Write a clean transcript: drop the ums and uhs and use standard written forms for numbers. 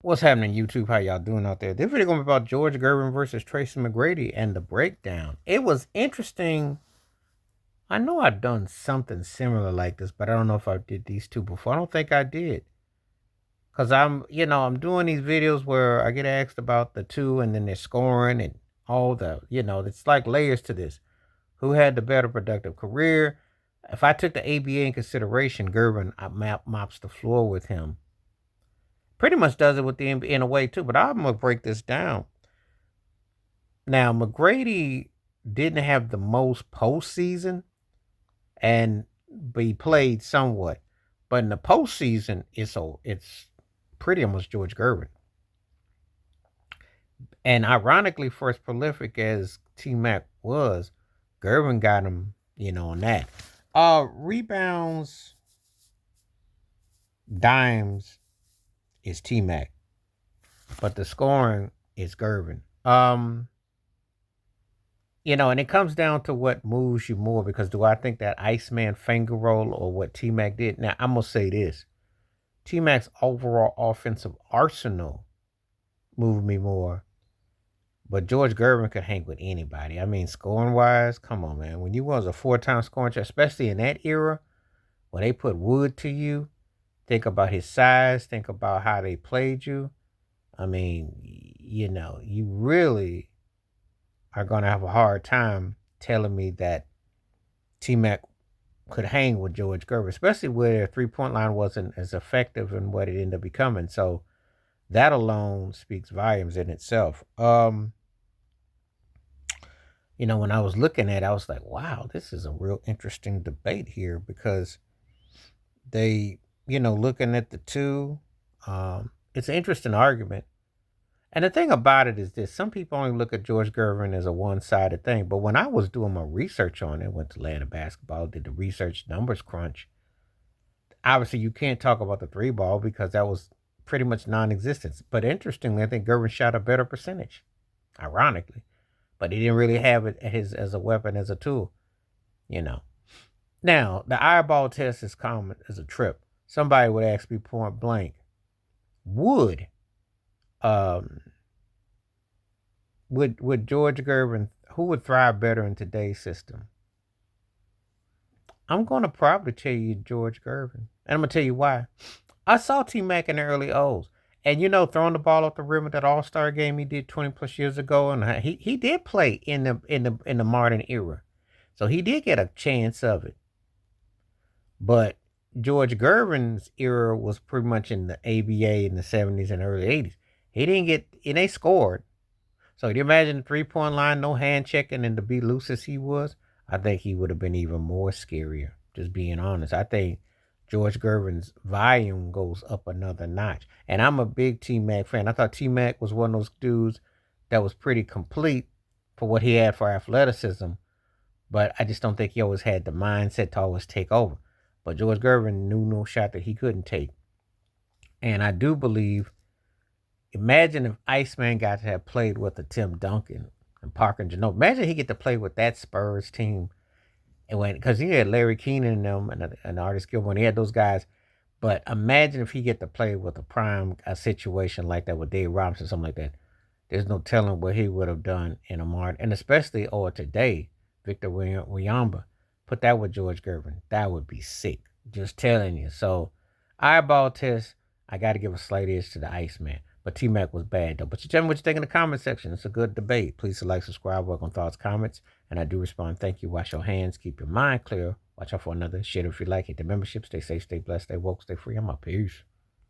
What's happening, YouTube? How y'all doing out there? This video gonna be about George Gervin versus Tracy Mcgrady and the breakdown. It was interesting. I know I've done something similar like this, but I don't know if I did these two before. I don't think I did. Cause I'm doing these videos where I get asked about the two and then they're scoring and all it's like layers to this. Who had the better productive career? If I took the ABA in consideration, Gervin mops the floor with him. Pretty much does it with the NBA in a way too, but I'm gonna break this down. Now, McGrady didn't have the most postseason, but he played somewhat. But in the postseason, it's pretty much George Gervin. And ironically, for as prolific as T-Mac was, Gervin got him, on that. Rebounds, dimes is T-Mac, but the scoring is Gervin. And it comes down to what moves you more, because do I think that Iceman finger roll or what T-Mac did? Now, I'm going to say this. T-Mac's overall offensive arsenal moved me more, but George Gervin could hang with anybody. I mean, scoring-wise, come on, man. When you was a 4-time scoring champ, especially in that era, when they put wood to you, think about his size, think about how they played you. I mean, you really are going to have a hard time telling me that T-Mac could hang with George Gervin, especially where their three-point line wasn't as effective in what it ended up becoming. So that alone speaks volumes in itself. When I was looking at it, I was like, wow, this is a real interesting debate here, because they, looking at the two, it's an interesting argument. And the thing about it is this: some people only look at George Gervin as a one-sided thing. But when I was doing my research on it, went to Atlanta Basketball, did the research numbers crunch. Obviously, you can't talk about the three ball because that was pretty much non-existent. But interestingly, I think Gervin shot a better percentage, ironically. But he didn't really have it as a weapon, as a tool, Now, the eyeball test is common as a trip. Somebody would ask me point blank, would George Gervin, who would thrive better in today's system? I'm going to probably tell you George Gervin. And I'm going to tell you why. I saw T-Mac in the early O's. And, throwing the ball off the rim at that All-Star game he did 20 plus years ago. And he did play in the modern era. So he did get a chance of it. But George Gervin's era was pretty much in the ABA in the 70s and early 80s. He didn't get, and they scored. So you imagine the three-point line, no hand checking, and to be loose as he was, I think he would have been even more scarier, just being honest. I think George Gervin's volume goes up another notch. And I'm a big T-Mac fan. I thought T-Mac was one of those dudes that was pretty complete for what he had for athleticism. But I just don't think he always had the mindset to always take over. But George Gervin knew no shot that he couldn't take. And I do believe, imagine if Iceman got to have played with a Tim Duncan and Parker and Ginobili. Imagine he get to play with that Spurs team. And because he had Larry Keenan in them and Artis Gilmore, and he had those guys. But imagine if he get to play with a situation like that with Dave Robinson, something like that. There's no telling what he would have done in a market. And especially today, Victor Wembanyama. Put that with George Gervin. That would be sick. Just telling you. So, eyeball test, I got to give a slight edge to the Iceman. But T-Mac was bad, though. But you tell me what you think in the comment section. It's a good debate. Please like, subscribe, work on thoughts, comments. And I do respond. Thank you. Wash your hands. Keep your mind clear. Watch out for another. Share if you like. Hit the membership. Stay safe, stay blessed, stay woke, stay free. I'm out. Peace.